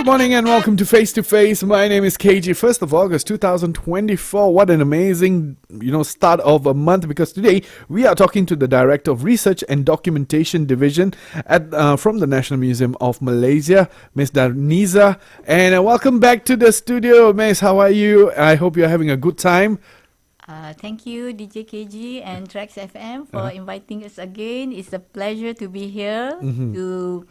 Good morning and welcome to Face to Face. My name is KG. 1st of August 2024. What an amazing, start of a month, because today we are talking to the Director of Research and Documentation Division from the National Museum of Malaysia, Ms. Darniza. And welcome back to the studio, Ms. How are you? I hope you're having a good time. Thank you, DJ KG and TRAXXfm for inviting us again. It's a pleasure to be here to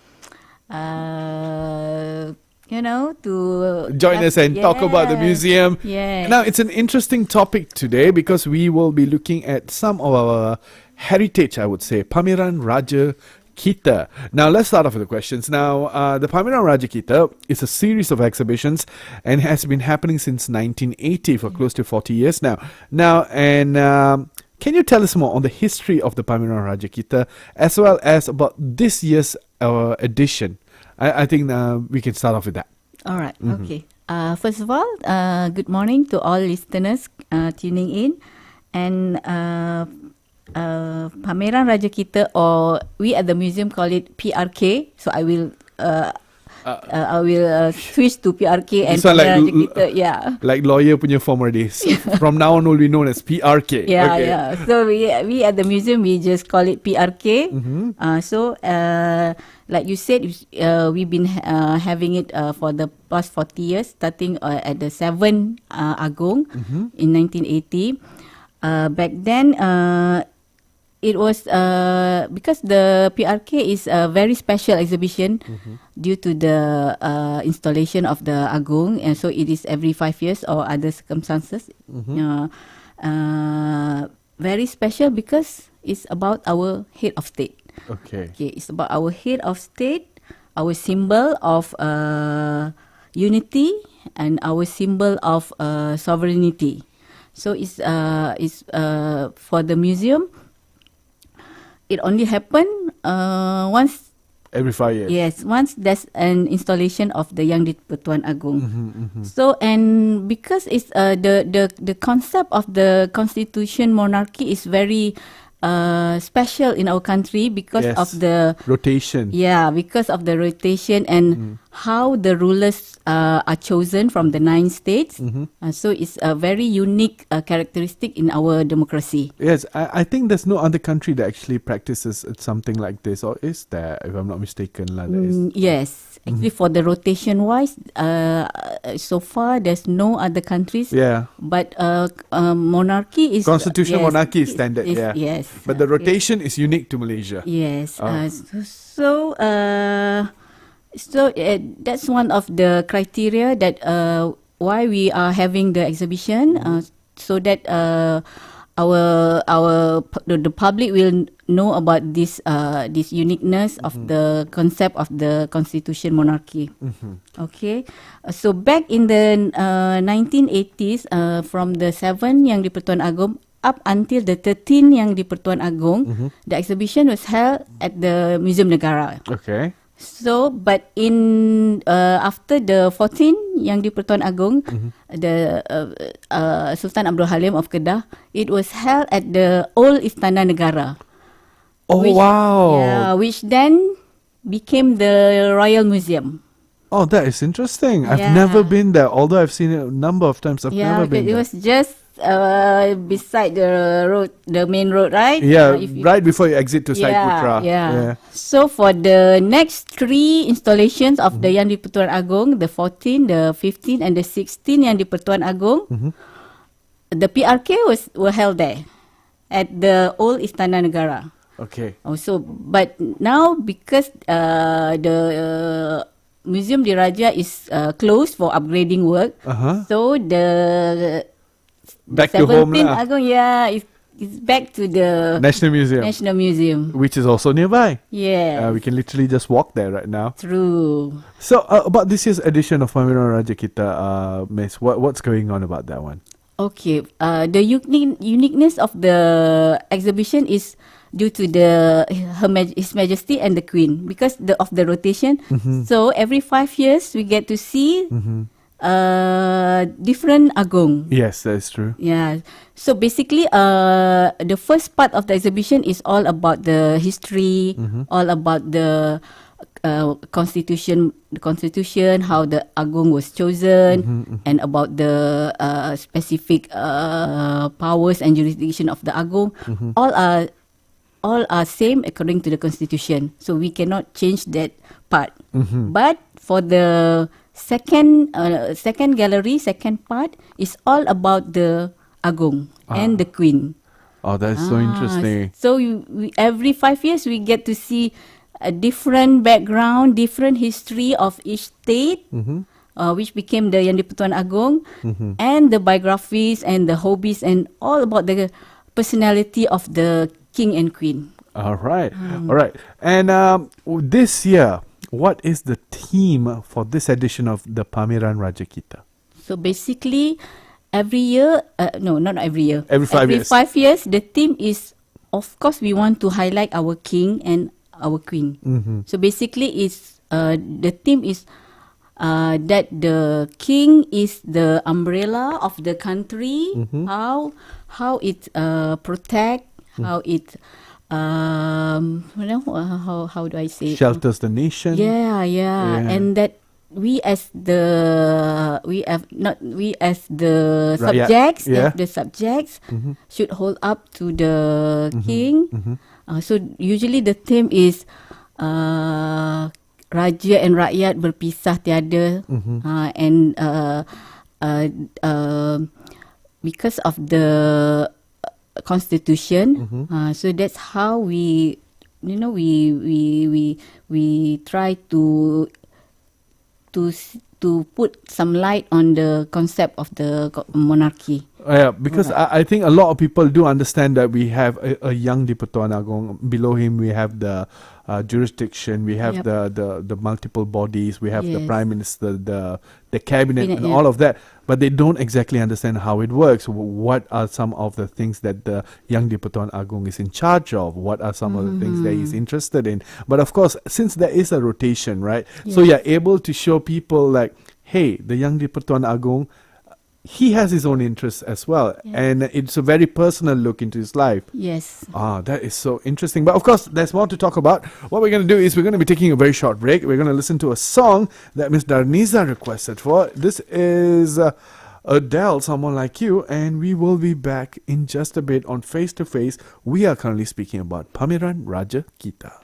join us and talk about the museum. Yeah. Now, it's an interesting topic today because we will be looking at some of our heritage, I would say, Pameran Raja Kita. Now, let's start off with the questions. Now, the Pameran Raja Kita is a series of exhibitions and has been happening since 1980 for close to 40 years now. Can you tell us more on the history of the Pameran Raja Kita as well as about this year's edition? I think we can start off with that. All right. Okay. First of all, good morning to all listeners tuning in. And Pameran Raja Kita, or we at the museum call it PRK. So I will switch to PRK and Pameran Raja Kita. Yeah. Like lawyer punya form already. So from now on, will be known as PRK. Yeah, okay. yeah. So we at the museum, we just call it PRK. Like you said, we've been having it for the past 40 years, starting at the 7 Agong in 1980. Back then, it was because the PRK is a very special exhibition due to the installation of the Agong, and so it is every 5 years or other circumstances. Very special because it's about our head of state. Okay, it's about our head of state, our symbol of unity and our symbol of sovereignty. So it's for the museum. It only happened once every 5 years. Yes, once there's an installation of the Yang di-Pertuan Agong. So, and because it's the concept of the constitution monarchy is very special in our country because of the rotation. Yeah, because of the rotation and how the rulers are chosen from the 9 states. So it's a very unique characteristic in our democracy. Yes, I think there's no other country that actually practices something like this, or is there, if I'm not mistaken? Yes, actually for the rotation wise, so far there's no other countries. Yeah. But monarchy is... Constitutional monarchy is standard, yeah. Yes. But the rotation is unique to Malaysia. Yes. So that's one of the criteria that why we are having the exhibition, so that the public will know about this uniqueness of the concept of the constitution monarchy. Okay, so back in the 1980s, from the 7 Yang di-Pertuan Agong up until the 13 Yang di-Pertuan Agong, the exhibition was held at the Museum Negara. Okay. So, but in after the 14 Yang di-Pertuan Agong, the Sultan Abdul Halim of Kedah, it was held at the old Istana Negara. Oh, wow! Yeah, which then became the Royal Museum. Oh, that is interesting. I've never been there, although I've seen it a number of times. I've never been there. It was just beside the road, the main road, right? Yeah, right before you exit to Syed Putra. Yeah. So for the next 3 installations of the Yang di-Pertuan Agong, the 14, the 15 and the 16 Yang di-Pertuan Agong, the PRK were held there at the old Istana Negara. Okay. Also, but now because the Museum Diraja is closed for upgrading work, so the back to home lah. Agong, it's back to the National Museum, which is also nearby. Yeah, we can literally just walk there right now. True. So about this year's edition of Pameran Raja Kita, Miss, what's going on about that one? Okay, the uniqueness of the exhibition is due to His Majesty and the Queen, because of the rotation. So every 5 years we get to see different Agong. Yes, that's true. Yeah. So basically, the first part of the exhibition is all about the history, all about the constitution, how the Agong was chosen, and about the specific powers and jurisdiction of the Agong, all are same according to the constitution. So we cannot change that part. But for the second gallery, second part is all about the Agong and the Queen. Oh, that's so interesting. So we, every 5 years we get to see a different background, different history of each state, which became the Yang di-Pertuan Agong, and the biographies and the hobbies and all about the personality of the king and queen. All right. All right. And this year, what is the theme for this edition of the Pameran Raja Kita? So basically, every year, no, not every year. Every 5 years. 5 years, the theme is, of course, we want to highlight our king and our queen. So basically, it's the theme is that the king is the umbrella of the country. How it protect, how it how do I say? Shelters the nation. Yeah, and that we as the subjects, the subjects should hold up to the king. So usually the theme is raja and rakyat berpisah tiada, and because of the constitution, so that's how we try to put some light on the concept of the monarchy. Yeah, because I think a lot of people do understand that we have a young di-Pertuan Agong. Below him, we have the jurisdiction, we have the multiple bodies, we have the prime minister, the cabinet, and all of that. But they don't exactly understand how it works. What are some of the things that the young di-Pertuan Agong is in charge of? What are some of the things that he's interested in? But of course, since there is a rotation, right? So you're able to show people like, hey, the young di-Pertuan Agong, he has his own interests as well, and it's a very personal look into his life. Yes. That is so interesting. But of course, there's more to talk about. What we're going to do is we're going to be taking a very short break. We're going to listen to a song that Miss Darniza requested for. This is Adele, Someone Like You, and we will be back in just a bit on Face to Face. We are currently speaking about Pameran Raja Kita.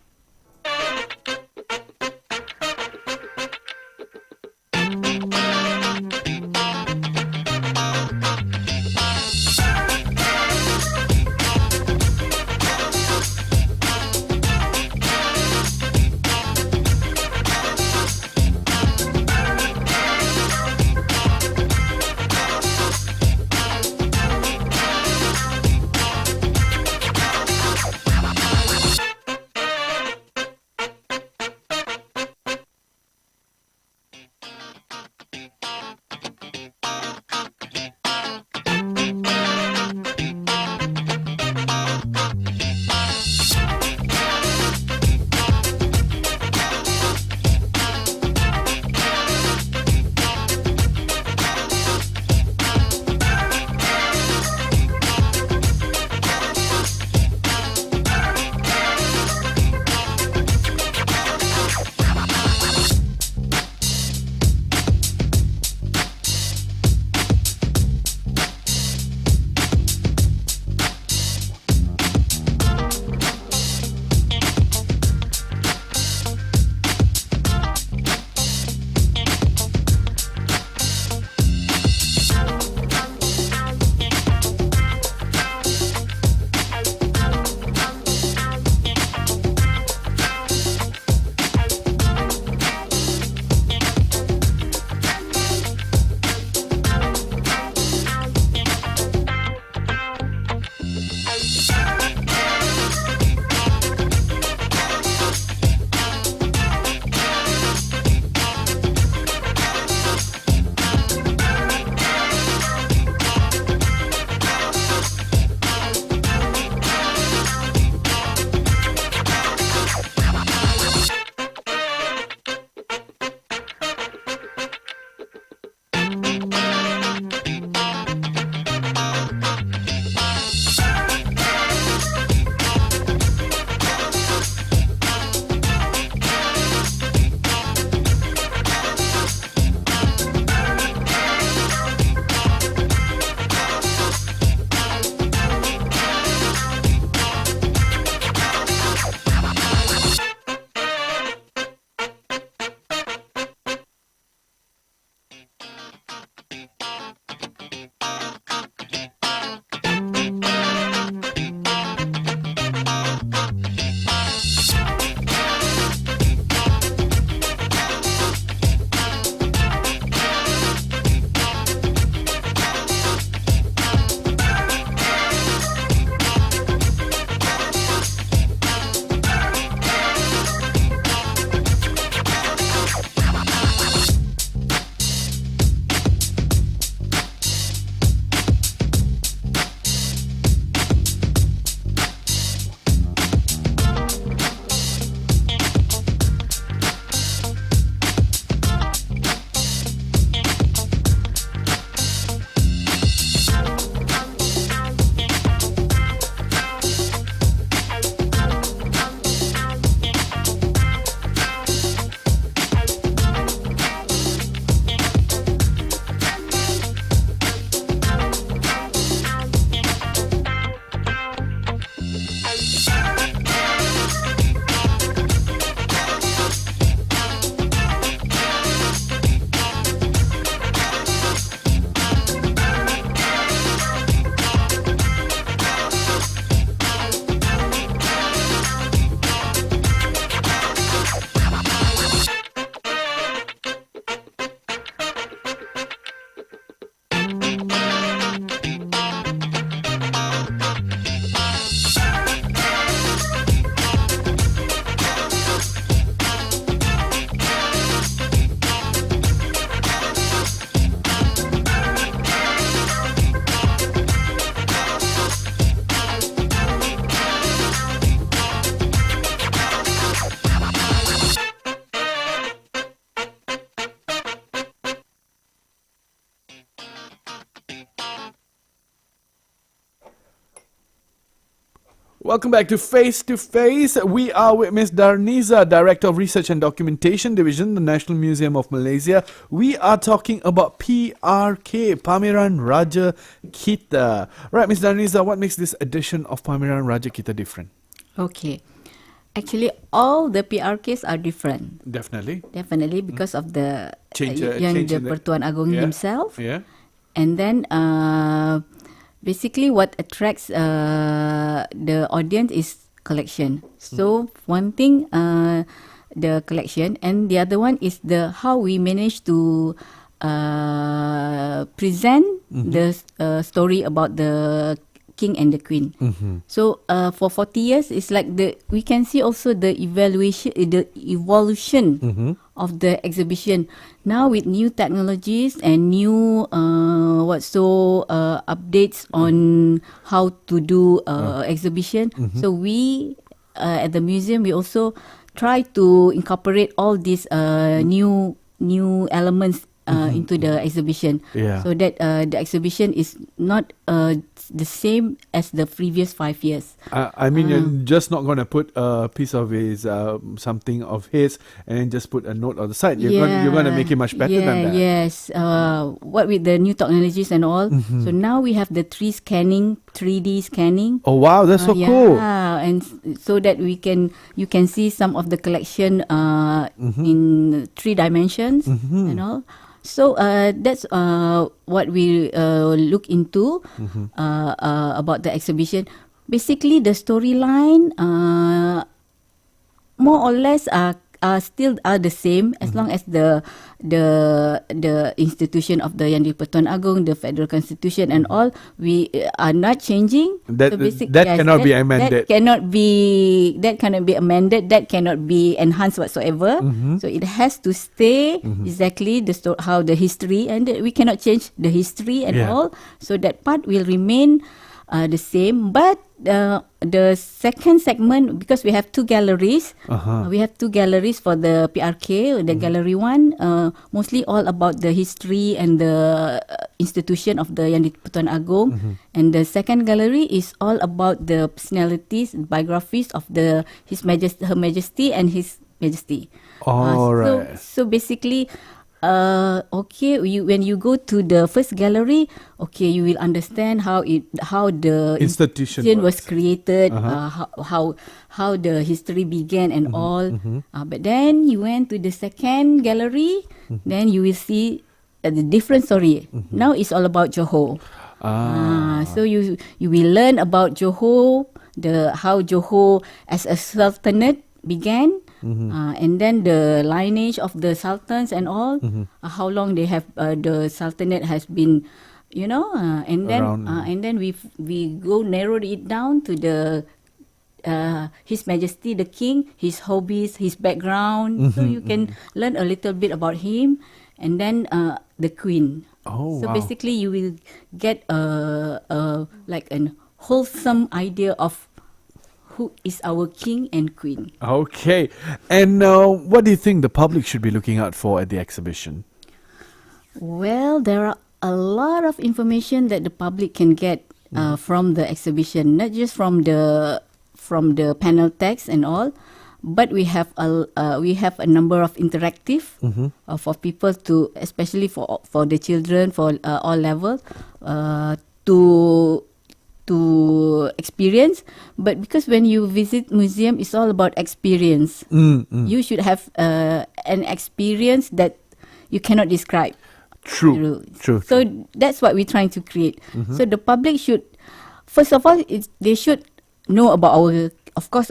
Welcome back to Face to Face. We are with Ms. Darniza, Director of Research and Documentation Division, the National Museum of Malaysia. We are talking about PRK, Pameran Raja Kita. Right, Ms. Darniza, what makes this edition of Pameran Raja Kita different? Okay. Actually, all the PRKs are different. Definitely. Definitely because of the Change Yang in the Pertuan Agong himself. Yeah. And then basically what attracts the audience is collection. So one thing, the collection, and the other one is the how we manage to present the story about the king and the queen. So for 40 years, it's like we can see also the evolution of the exhibition. Now with new technologies and new updates on how to do exhibition. So we at the museum, we also try to incorporate all these new elements into the exhibition, so that the exhibition is not the same as the previous 5 years. I mean, you're just not going to put a piece of his, something of his, and then just put a note on the side. You're going to make it much better than that. Yes. What with the new technologies and all. So now we have the 3D scanning. Oh wow, that's so cool. Yeah, and so that you can see some of the collection in 3 dimensions and all. So that's what we look into about the exhibition. Basically, the storyline more or less are still the same as long as the institution of the Yang di-Pertuan Agong, the Federal Constitution and all, we are not changing. That cannot be amended. That cannot be amended. That cannot be enhanced whatsoever. So it has to stay exactly how the history, and we cannot change the history and all. So that part will remain the same, but the second segment, because we have 2 galleries, we have 2 galleries for the PRK. The gallery 1 mostly all about the history and the institution of the Yang di-Pertuan Agong, and the second gallery is all about the personalities, biographies of Her Majesty and His Majesty. Right. So basically, when you go to the first gallery, you will understand how the institution was created, how the history began and all. But then you went to the second gallery, then you will see the different story. Now it's all about Johor. So you will learn about Johor, how Johor as a sultanate began. And then the lineage of the sultans and all, how long they have the sultanate has been, and then we go narrow it down to the His Majesty the King, his hobbies, his background, so you can learn a little bit about him, and then the Queen. So basically, you will get like a wholesome idea of who is our king and queen. Okay. And what do you think the public should be looking out for at the exhibition? Well, there are a lot of information that the public can get from the exhibition, not just from the panel text and all, but we have a number of interactive for people to, especially for the children, for all levels, to experience. But because when you visit museum, it's all about experience. You should have an experience that you cannot describe. True. So that's what we're trying to create. So the public should, first of all, they should know about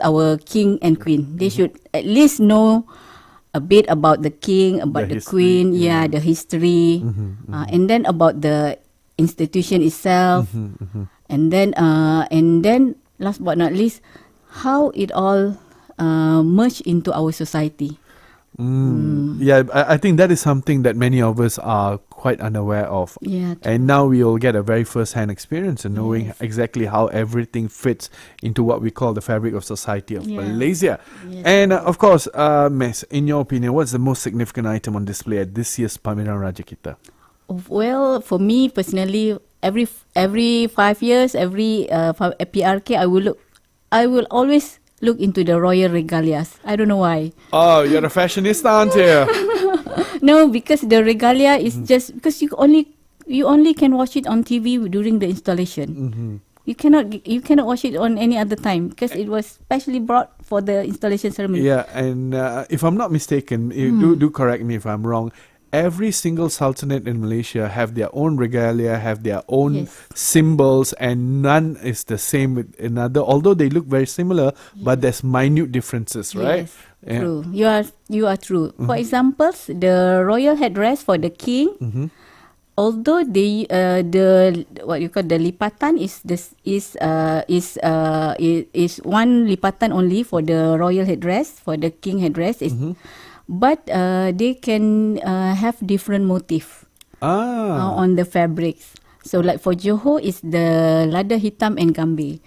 our king and queen. They should at least know a bit about the king, about the queen, the history, and then about the institution itself. And then last but not least, how it all merged into our society. Yeah, I think that is something that many of us are quite unaware of. Yeah, and now we will get a very first-hand experience in knowing exactly how everything fits into what we call the fabric of society of Malaysia. Yes. And of course, Miss, in your opinion, what's the most significant item on display at this year's Pameran Raja Kita? Well, for me personally, every 5 years, every PRK, I will look I will always look into the royal regalias. I don't know why. Oh, you're a fashionista, aren't you? No, because the regalia is just because you only can watch it on TV during the installation. You cannot watch it on any other time because it was specially brought for the installation ceremony. Yeah, and if I'm not mistaken, you do correct me if I'm wrong. Every single sultanate in Malaysia have their own regalia, have their own symbols, and none is the same with another. Although they look very similar, but there's minute differences, right? Yes, Yeah. true. You are true. For example, the royal headdress for the king. Although the what you call the lipatan is one lipatan only for the royal headdress, for the king headdress is, but they can have different motif on the fabrics. So like for Johor is the lada hitam and gambe.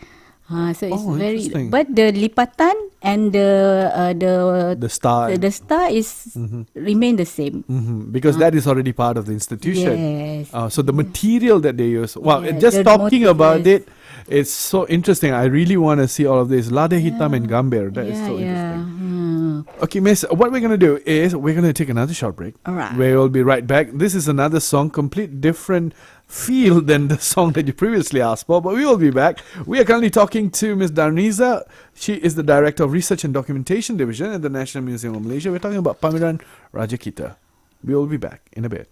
So it's very, interesting. but the lipatan and the star, is remain the same. because that is already part of the institution. Yes. So the material that they use. Wow, Yeah, just the talking motif, about yes. it, it's so interesting. I really want to see all of this. Lada hitam and gamber. That is so interesting. Okay, Miss, what we're going to do is we're going to take another short break. All right. We'll be right back. This is another song, complete different feel than the song that you previously asked for, but we will be back. We are currently talking to Miss Darniza. She is the Director of Research and Documentation Division at the National Museum of Malaysia. We're talking about Pameran Raja Kita. We will be back in a bit.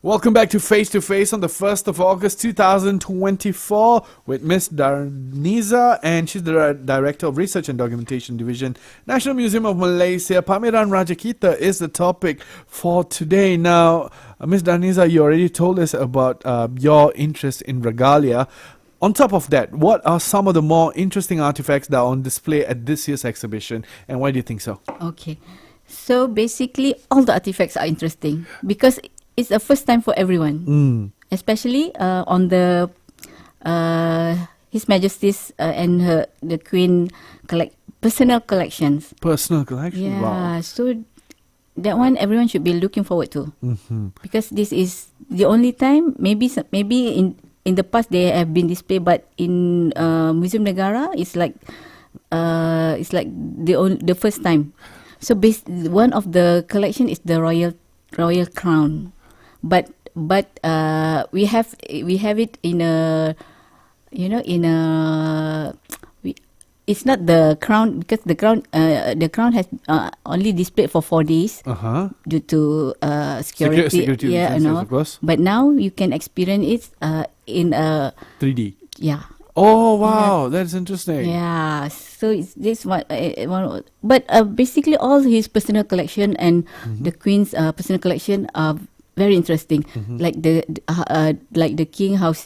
Welcome back to Face on the 1st of August 2024 with Miss Darniza, and she's the Director of Research and Documentation Division, National Museum of Malaysia. Pameran Raja Kita is the topic for today. Now, Miss Darniza, you already told us about your interest in regalia. On top of that, what are some of the more interesting artifacts that are on display at this year's exhibition, and why do you think so? Okay. So basically, all the artifacts are interesting because it's the first time for everyone, especially on the His Majesty's and the Queen personal collections. Personal collection? Yeah, Wow. so that one everyone should be looking forward to because this is the only time. Maybe in the past they have been displayed, but in Museum Negara it's like the first time. So one of the collection is the royal crown. But we have it in a it's not the crown because the crown has only displayed for 4 days due to security yeah, and all. of course. But now you can experience it in a 3D. Yeah. Oh wow, that's interesting. Yeah, so it's this one. But basically, all his personal collection and the Queen's personal collection are very interesting. Like the King, how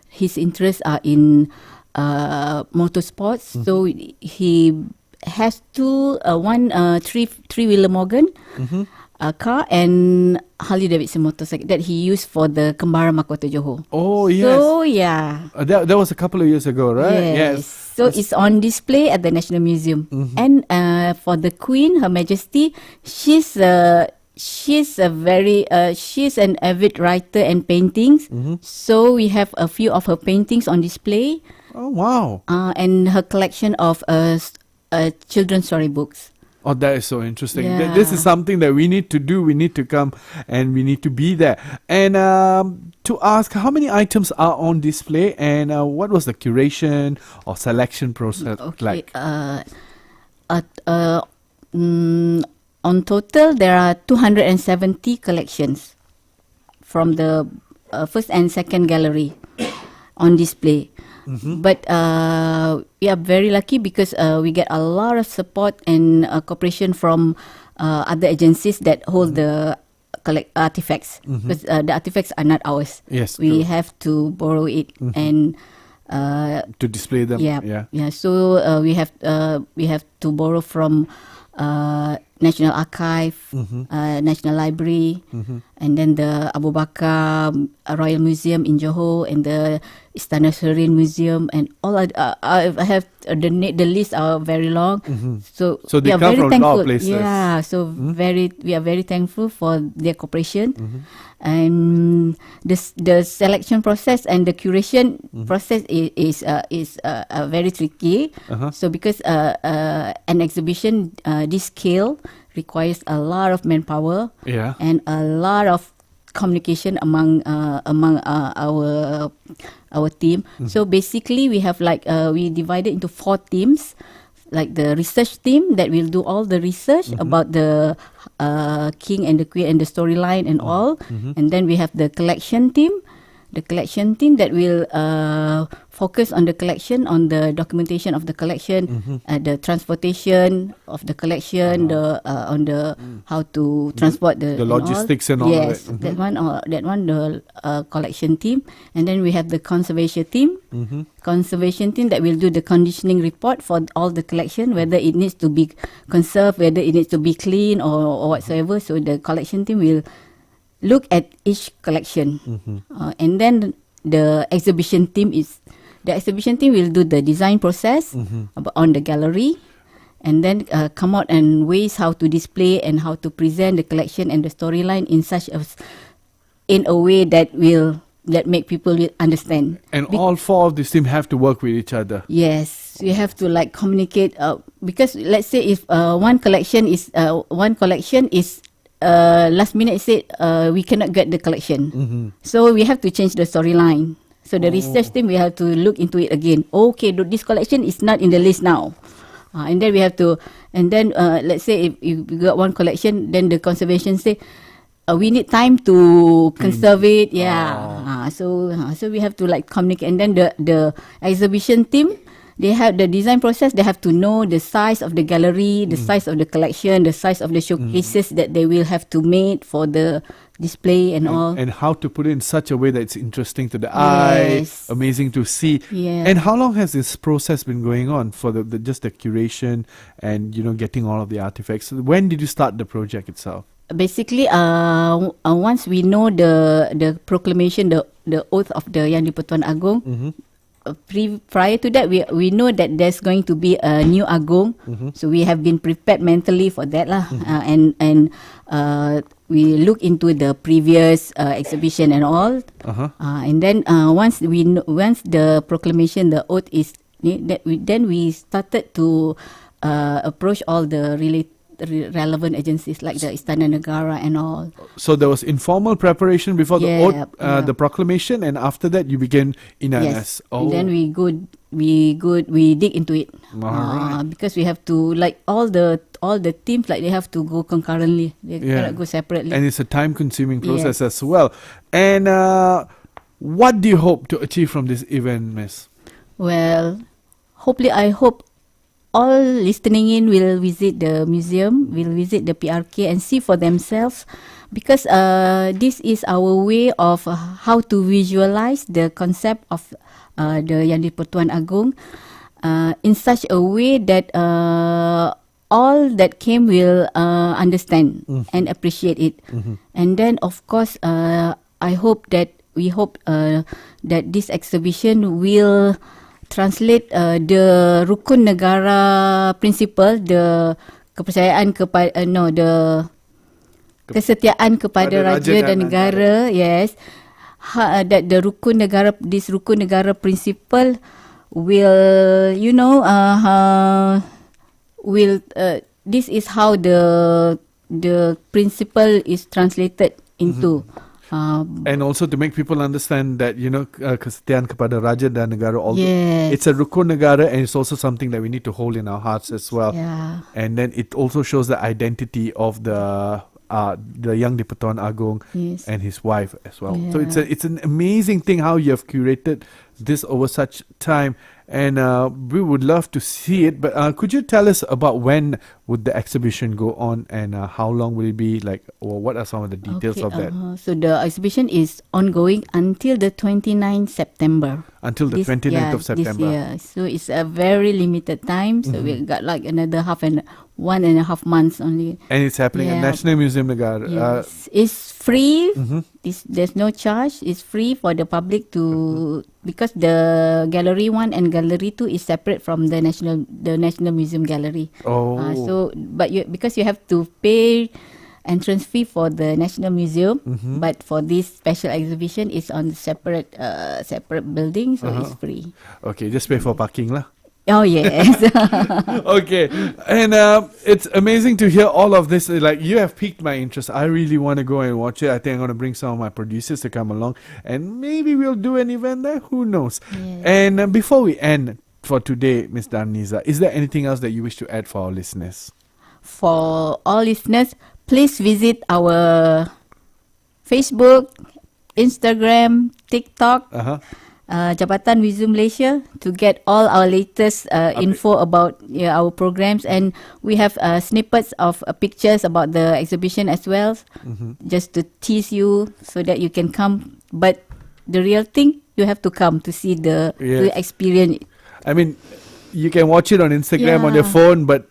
his interests are in motorsports. So he has one three-wheeler Morgan car and Harley Davidson motorcycle that he used for the Kembara Mahkota Johor. Oh yes. So yeah. That was a couple of years ago, right? Yes. So it's on display at the National Museum. And for the Queen, Her Majesty, she's an avid writer and paintings. So we have a few of her paintings on display. Oh wow. And her collection of children's storybooks. Oh, that is so interesting. Yeah. This is something that we need to do. We need to come and we need to be there. And to ask, how many items are on display and what was the curation or selection process like? On total, there are 270 collections from the first and second gallery on display. But we are very lucky because we get a lot of support and cooperation from other agencies that hold the artifacts. Because the artifacts are not ours. Yes, we true. have to borrow it and to display them. Yeah. So we have to borrow from National Archive, National Library, and then the Abu Bakar Royal Museum in Johor, and the Istana Serin Museum, and all. I have the list are very long. So they we are come very from thankful. a lot of places. Yeah, so we are very thankful for their cooperation, and the selection process and the curation process is very tricky. So because an exhibition this scale requires a lot of manpower and a lot of communication among our team. So basically we have we divided into 4 teams, like the research team that will do all the research about the King and the Queen and the storyline and all, and then we have the collection team that will focus on the collection, on the documentation of the collection, the transportation of the collection, on the how to transport the logistics and all. Yes, that one the collection team, and then we have the conservation team. Conservation team that will do the conditioning report for all the collection, whether it needs to be conserved, whether it needs to be clean or whatsoever. So the collection team will look at each collection, and then the exhibition team will do the design process on the gallery, and then come out and ways how to display and how to present the collection and the storyline in a way that make people will understand. And all 4 of these teams have to work with each other. Yes, you have to communicate because let's say if one collection is last minute said we cannot get the collection, so we have to change the storyline. So the research team, we have to look into it again. Okay, this collection is not in the list now, and then we have to. And then let's say if you got one collection, then the conservation say we need time to conserve it. Yeah. So we have to like communicate, and then the exhibition team. They have the design process. They have to know the size of the gallery, the size of the collection, the size of the showcases that they will have to make for the display and all. And how to put it in such a way that it's interesting to the eye, amazing to see. Yeah. And how long has this process been going on for the just the curation and getting all of the artifacts? When did you start the project itself? Basically, once we know the proclamation, the oath of the Yang di-Pertuan Agong. Prior to that, we know that there's going to be a new Agong, so we have been prepared mentally for that lah. And we look into the previous exhibition and all, and then once the proclamation, the oath is, then we started to approach all the relevant agencies like the Istana Negara and all. So there was informal preparation before the oath, the proclamation, and after that you began in earnest. And then we dig into it. Because we have to, like all the teams, like they have to go concurrently. They cannot go separately. And it's a time-consuming process as well. And what do you hope to achieve from this event, Miss? Well, I hope all listening in will visit the museum, will visit the PRK and see for themselves, because this is our way of how to visualize the concept of the Yang di-Pertuan Agong in such a way that all that came will understand and appreciate it. And then, of course, we hope that this exhibition will translate the Rukun Negara principle, the kepercayaan kepada the kesetiaan kepada raja dan negara. Yes, that the Rukun Negara, this Rukun Negara principle will, this is how the principle is translated into. And also to make people understand that kesetiaan kepada raja dan negara, it's a rukun negara, and it's also something that we need to hold in our hearts as well. And then it also shows the identity of the Yang di-Pertuan Agong and his wife as well. So it's an amazing thing how you have curated this over such time, and we would love to see it. But could you tell us about when would the exhibition go on, and how long will it be, like, or what are some of the details of that? So the exhibition is ongoing until the 29th September. Until the 29th of September. This year. So it's a very limited time. So we got like another 1.5 months only. And it's happening at National Museum Negara. Yes. It's free. There's no charge. It's free for the public to, because the Gallery 1 and Gallery 2 is separate from the National Museum Gallery. Because you have to pay entrance fee for the National Museum, but for this special exhibition, it's on separate building, so it's free. Okay, just pay for parking lah. Oh yes. Okay, and it's amazing to hear all of this. Like, you have piqued my interest. I really want to go and watch it. I think I'm going to bring some of my producers to come along, and maybe we'll do an event there. Who knows? And before we end for today, Miss Darniza, is there anything else that you wish to add for our listeners? For all listeners, please visit our Facebook, Instagram, TikTok, Jabatan Museum Malaysia, to get all our latest info about our programs. And we have snippets of pictures about the exhibition as well, just to tease you so that you can come. But the real thing, you have to come to see to experience it. I mean, you can watch it on Instagram on your phone, but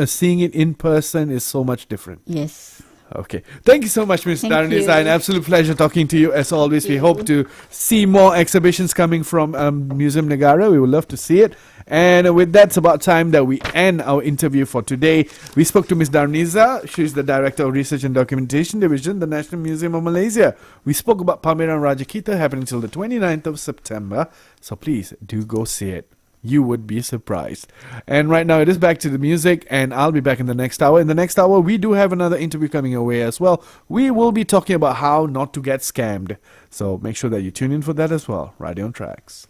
seeing it in person is so much different. Yes. Okay. Thank you so much, Ms. Darniza. An absolute pleasure talking to you as always. We hope to see more exhibitions coming from Museum Negara. We would love to see it. And with that, it's about time that we end our interview for today. We spoke to Ms. Darniza. She's the Director of Research and Documentation Division, the National Museum of Malaysia. We spoke about Pameran Raja Kita happening till the 29th of September. So please do go see it. You would be surprised. And right now it is back to the music, and I'll be back in the next hour. In the next hour, we do have another interview coming your way as well. We will be talking about how not to get scammed. So make sure that you tune in for that as well. Right on Tracks.